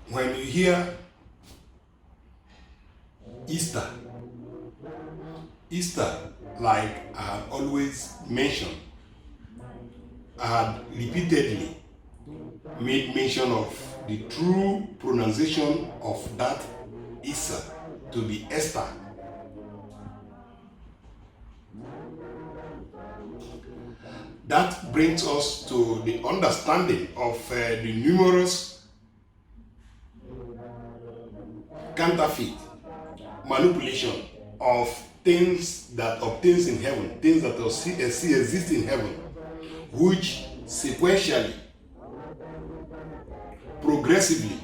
When you hear Easter, like I had always mentioned, I had repeatedly made mention of the true pronunciation of that Easter to be Esther. That brings us to the understanding of the numerous counterfeit manipulation of things that obtains in heaven, things that exist in heaven, which sequentially, progressively,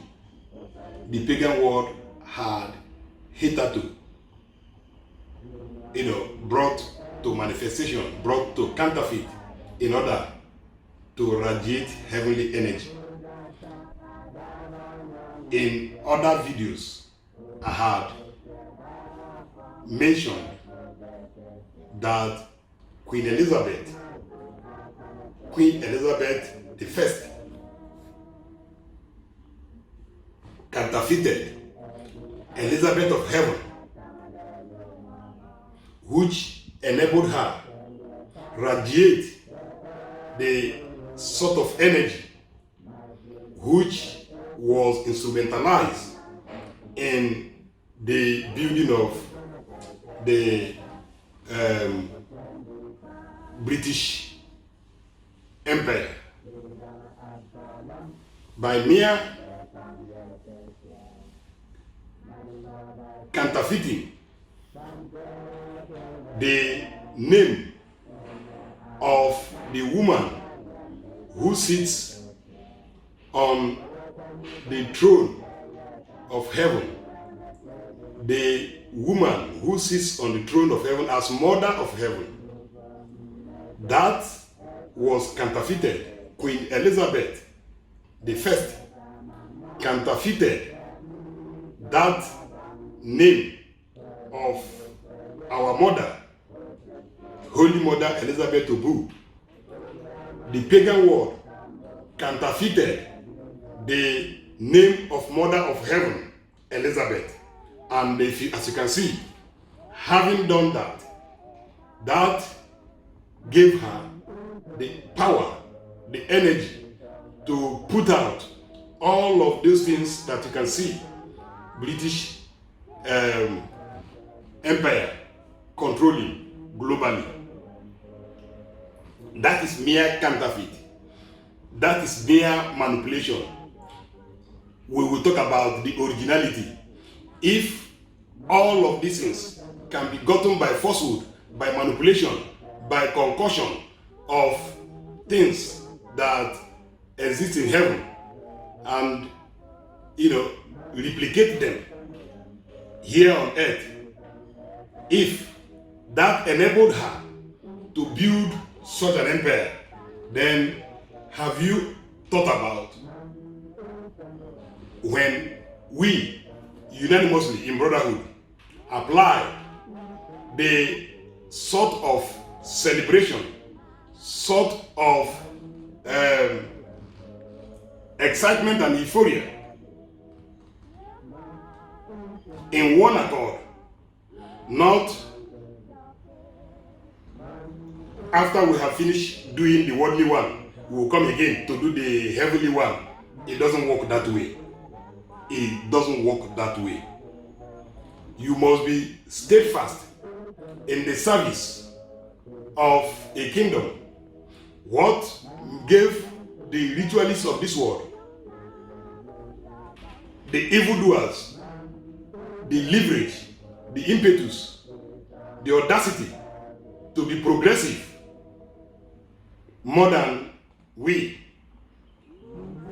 the pagan world had hitherto, brought to manifestation, brought to counterfeit in order to radiate heavenly energy. In other videos, I had mentioned that Queen Elizabeth I counterfeited Elizabeth of Heaven, which enabled her radiate the sort of energy which was instrumentalized in the building of the British Empire. By mere counterfeiting the name of the woman who sits on the throne of heaven, the woman who sits on the throne of heaven as Mother of Heaven. That was counterfeited. Queen Elizabeth I counterfeited that name of our mother, Holy Mother Elizabeth Obu. The pagan world counterfeited the name of Mother of Heaven, Elizabeth. And as you can see, having done that, that gave her the power, the energy to put out all of those things that you can see British Empire controlling globally. That is mere counterfeit. That is mere manipulation. We will talk about the originality. If all of these things can be gotten by falsehood, by manipulation, by concussion of things that exist in heaven, and replicate them here on earth, if that enabled her to build such an empire, then have you thought about when we unanimously in brotherhood apply the sort of celebration, sort of excitement and euphoria in one accord, not after we have finished doing the worldly one, we will come again to do the heavenly one. It doesn't work that way. It doesn't work that way. You must be steadfast in the service of a kingdom. What gave the ritualists of this world, the evildoers, the leverage, the impetus, the audacity to be progressive more than we,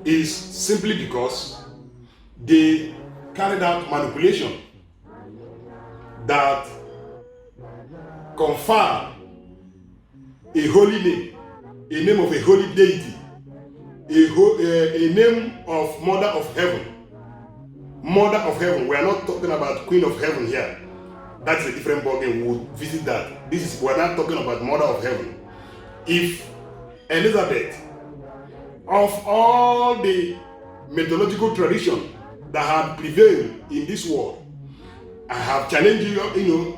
is simply because they carried out manipulation that confer a holy name, a name of a holy deity, a name of Mother of Heaven. Mother of Heaven. We are not talking about Queen of Heaven here. That's a different ballgame. We'll visit that. We're not talking about Mother of Heaven. If Elizabeth, of all the mythological tradition that had prevailed in this world, I have challenged you,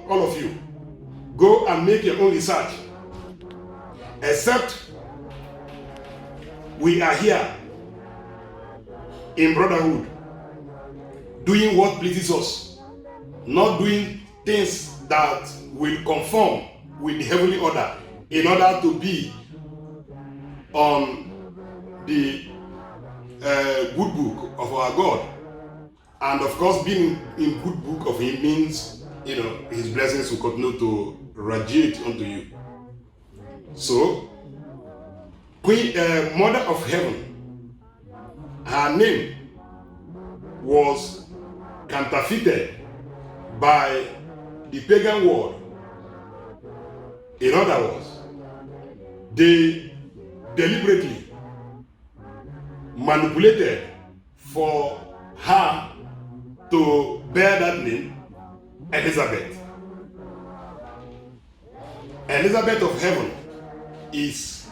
all of you. Go and make your own research. Except we are here in brotherhood, doing what pleases us, not doing things that will conform with the heavenly order in order to be on the good book of our God. And of course, being in good book of Him means, His blessings will continue to radiate unto you. So, Queen, Mother of Heaven, her name was counterfeited by the pagan world. In other words, they deliberately manipulated for her to bear that name, Elizabeth. Elizabeth of Heaven is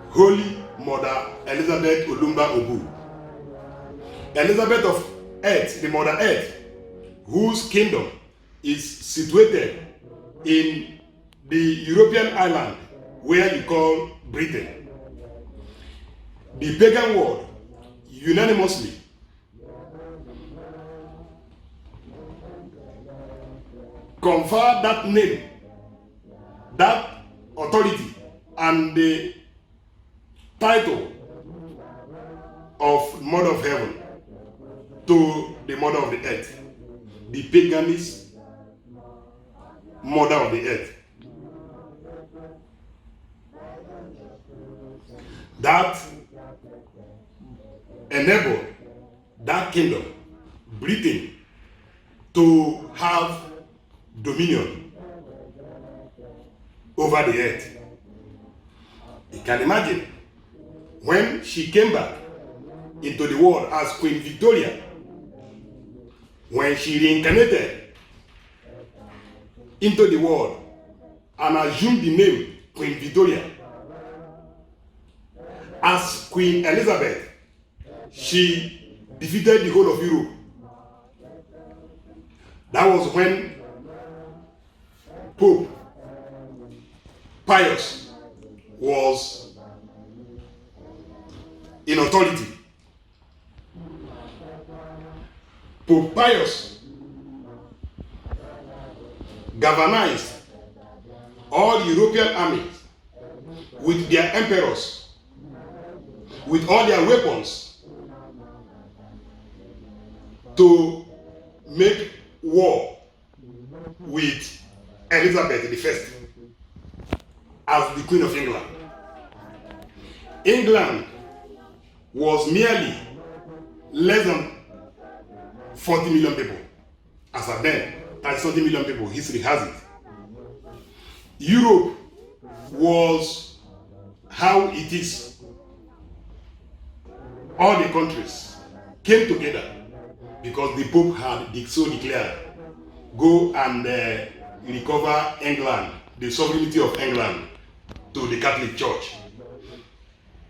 Holy Mother Elizabeth Olumba Obu. Elizabeth of Earth, the Mother Earth, whose kingdom is situated in the European island where you call Britain. The pagan world unanimously conferred that name, that authority, and the title of Mother of Heaven to the Mother of the Earth, the paganist Mother of the Earth. That enabled that kingdom, Britain, to have dominion over the earth. You can imagine when she came back into the world as Queen Victoria, when she reincarnated into the world and assumed the name Queen Victoria. As Queen Elizabeth, she defeated the whole of Europe. That was when Pope Pius was in authority. Pope Pius galvanized all the European armies with their emperors, with all their weapons, to make war with Elizabeth I as the Queen of England. England was merely less than 40 million people. As of then, 30 million people, history has it. Europe was how it is. All the countries came together because the Pope had so declared, go and recover England, the sovereignty of England, to the Catholic Church.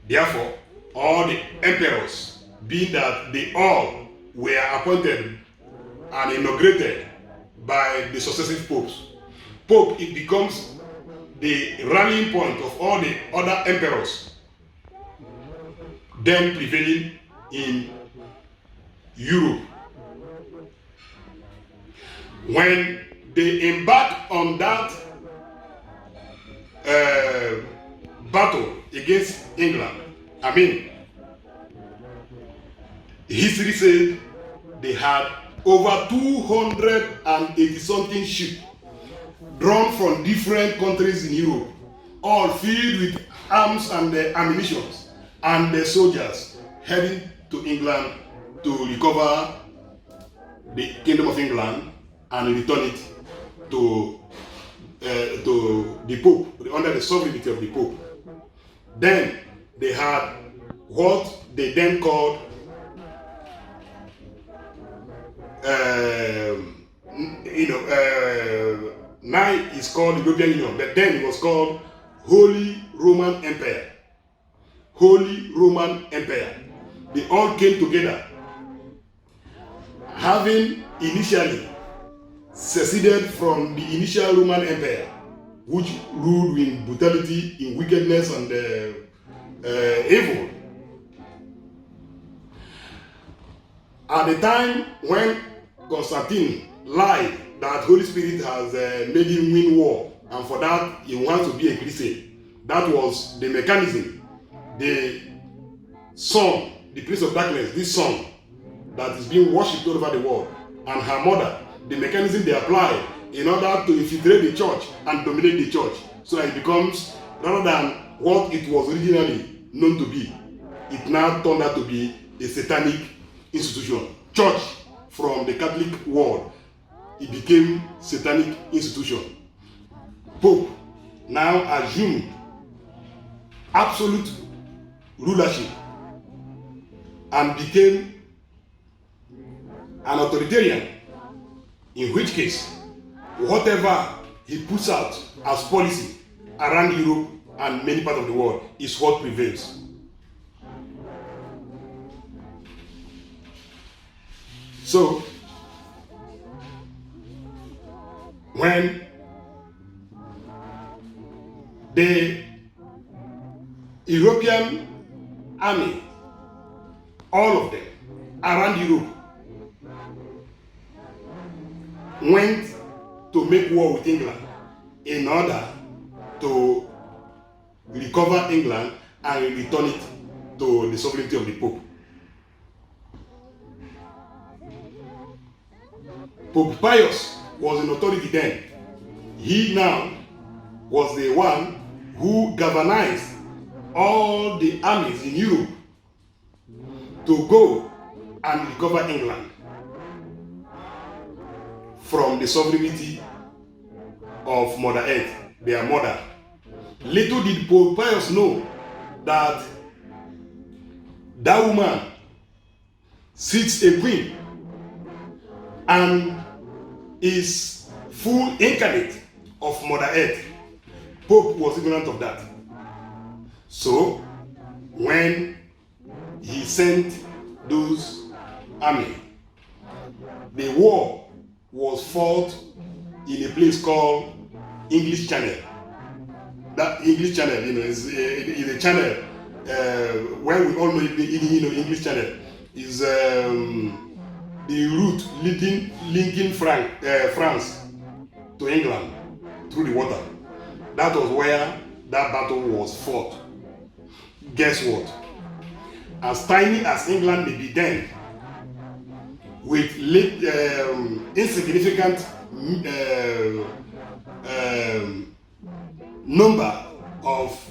Therefore, all the emperors, being that they all were appointed and inaugurated by the successive popes, Pope, it becomes the rallying point of all the other emperors then prevailing in Europe. When they embarked on that battle against England, history said they had over 280 something ships drawn from different countries in Europe, all filled with arms and ammunition, and the soldiers heading to England to recover the Kingdom of England and return it to the Pope, under the sovereignty of the Pope. Then they had what they then called now it's called the European Union, but then it was called Holy Roman Empire. Holy Roman Empire. They all came together having initially seceded from the initial Roman Empire, which ruled in brutality, in wickedness, and evil. At the time when Constantine lied that Holy Spirit has made him win war, and for that he wants to be a Christian, that was the mechanism. The sun, the prince of darkness, this sun that is being worshipped all over the world, and her mother, the mechanism they apply in order to infiltrate the church and dominate the church, so that it becomes, rather than what it was originally known to be, it now turned out to be a satanic institution. Church, from the Catholic world, it became satanic institution. Pope now assumed absolute rulership and became an authoritarian, in which case whatever he puts out as policy around Europe and many parts of the world is what prevails. So when the European army, all of them around Europe, went to make war with England in order to recover England and return it to the sovereignty of the Pope. Pope Pius was in authority then. He now was the one who galvanized all the armies in Europe to go and recover England from the sovereignty of Mother Earth, their mother. Little did Pope Pius know that that woman sits a queen and is full incarnate of Mother Earth. Pope was ignorant of that. So when he sent those army, the war was fought in a place called English Channel. That English Channel, is a channel where we all know English Channel is the route linking France to England through the water. That was where that battle was fought. Guess what? As tiny as England may be then, with insignificant number of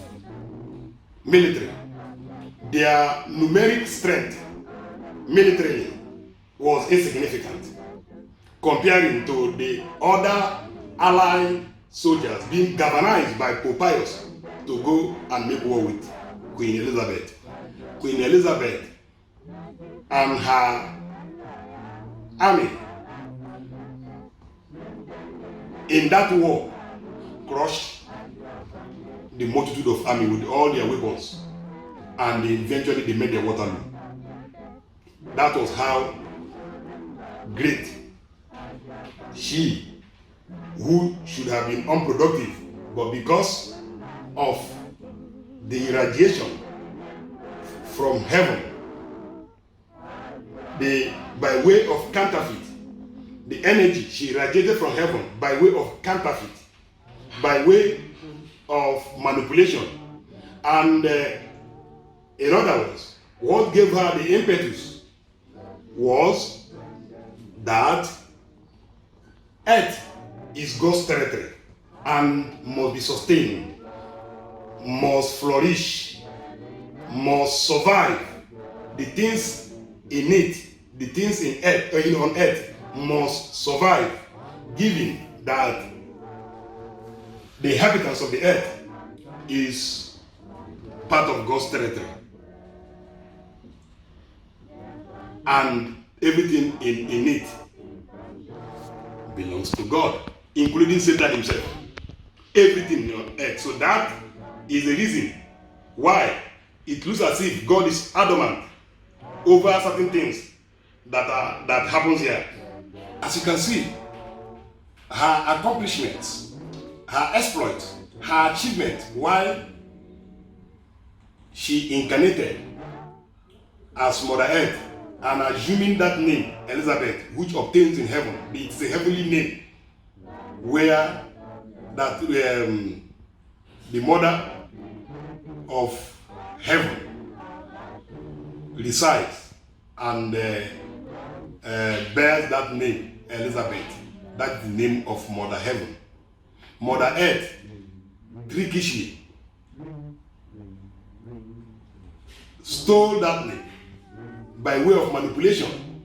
military, their numeric strength militarily was insignificant comparing to the other allied soldiers being galvanized by Pope Pius to go and make war with Queen Elizabeth. Queen Elizabeth and her army in that war crushed the multitude of army with all their weapons, and eventually they made their Waterloo. That was how great she, who should have been unproductive, but because of the irradiation from heaven, by way of counterfeit, the energy she irradiated from heaven by way of counterfeit, by way of manipulation, and in other words, what gave her the impetus was that earth is God's territory and must be sustained, must flourish, must survive. The things in it, the things in earth, on earth must survive, given that the inhabitants of the earth is part of God's territory, and everything in it belongs to God, including Satan himself. Everything on earth. So that is the reason why it looks as if God is adamant over certain things that happens here. As you can see, her accomplishments, her exploits, her achievement while she incarnated as Mother Earth and assuming that name, Elizabeth, which obtains in heaven. It's a heavenly name where that the mother of heaven resides and bears that name, Elizabeth. That's the name of Mother Heaven. Mother Earth, trickishly, stole that name by way of manipulation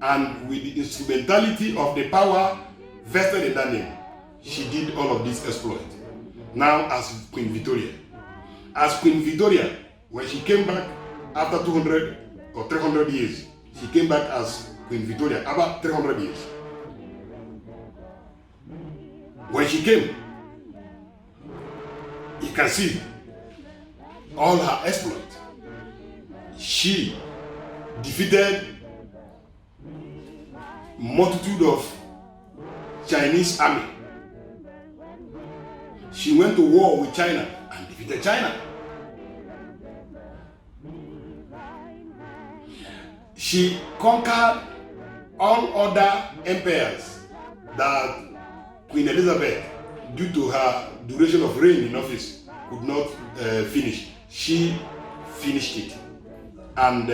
and with the instrumentality of the power vested in that name. She did all of this exploit. Now as Queen Victoria. As Queen Victoria, when she came back after 200 or 300 years, she came back as Queen Victoria, about 300 years. When she came, you can see all her exploits. She defeated multitude of Chinese army. She went to war with China and defeated China. She conquered all other empires that Queen Elizabeth, due to her duration of reign in office, could not finish. She finished it and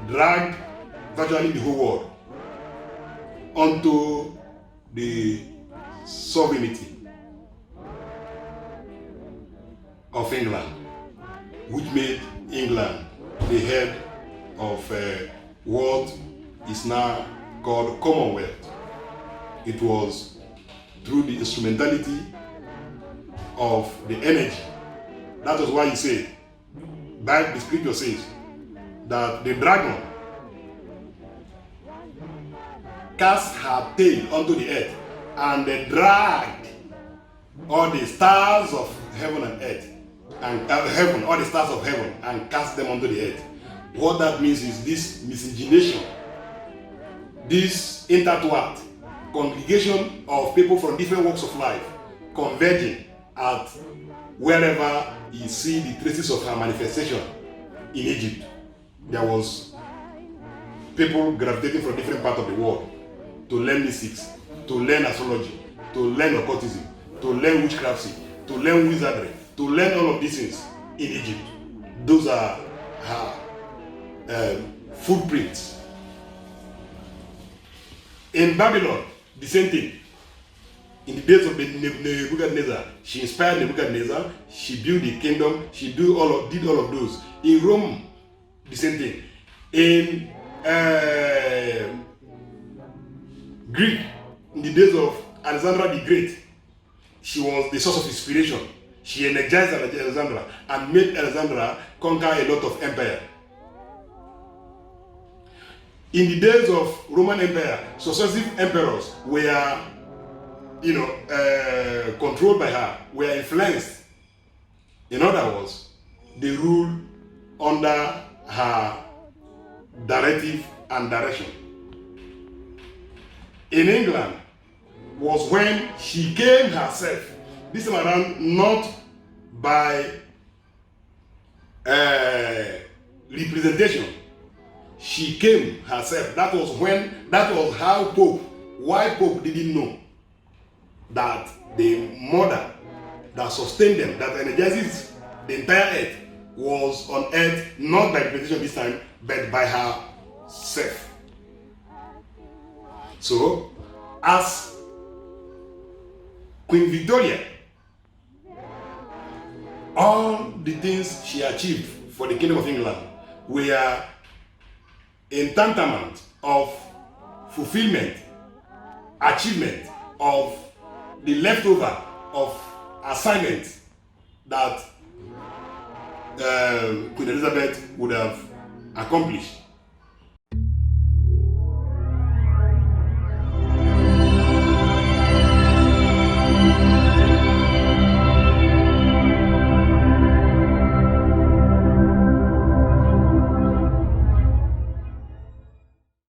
dragged virtually the whole world onto the sovereignty of England, which made England the head of what is now called Commonwealth. It was through the instrumentality of the energy. That was why you say, Bible, the scripture says, that the dragon cast her tail onto the earth and they dragged all the stars of heaven and earth, and all the stars of heaven, and cast them onto the earth. What that means is this miscegenation, this intertwined congregation of people from different walks of life converging at wherever you see the traces of her manifestation. In Egypt, there was people gravitating from different parts of the world to learn mystics, to learn astrology, to learn occultism, to learn witchcraft, to learn wizardry, to learn all of these things in Egypt. Those are her footprints. In Babylon, the same thing. In the days of Nebuchadnezzar, she inspired Nebuchadnezzar, she built the kingdom, she did all of those. In Rome, the same thing. In Greek, in the days of Alexander the Great, she was the source of inspiration. She energized Alexandra and made Alexandra conquer a lot of empire. In the days of Roman Empire, successive emperors were, controlled by her, were influenced. In other words, they ruled under her directive and direction. In England was when she came herself, this time around not by representation. She came herself. That was how why Pope didn't know that the mother that sustained them, that energizes the entire earth, was on earth not by representation this time, but by herself. So, as Queen Victoria, all the things she achieved for the Kingdom of England were in tantamount of fulfillment, achievement of the leftover of assignment that Queen Elizabeth would have accomplished.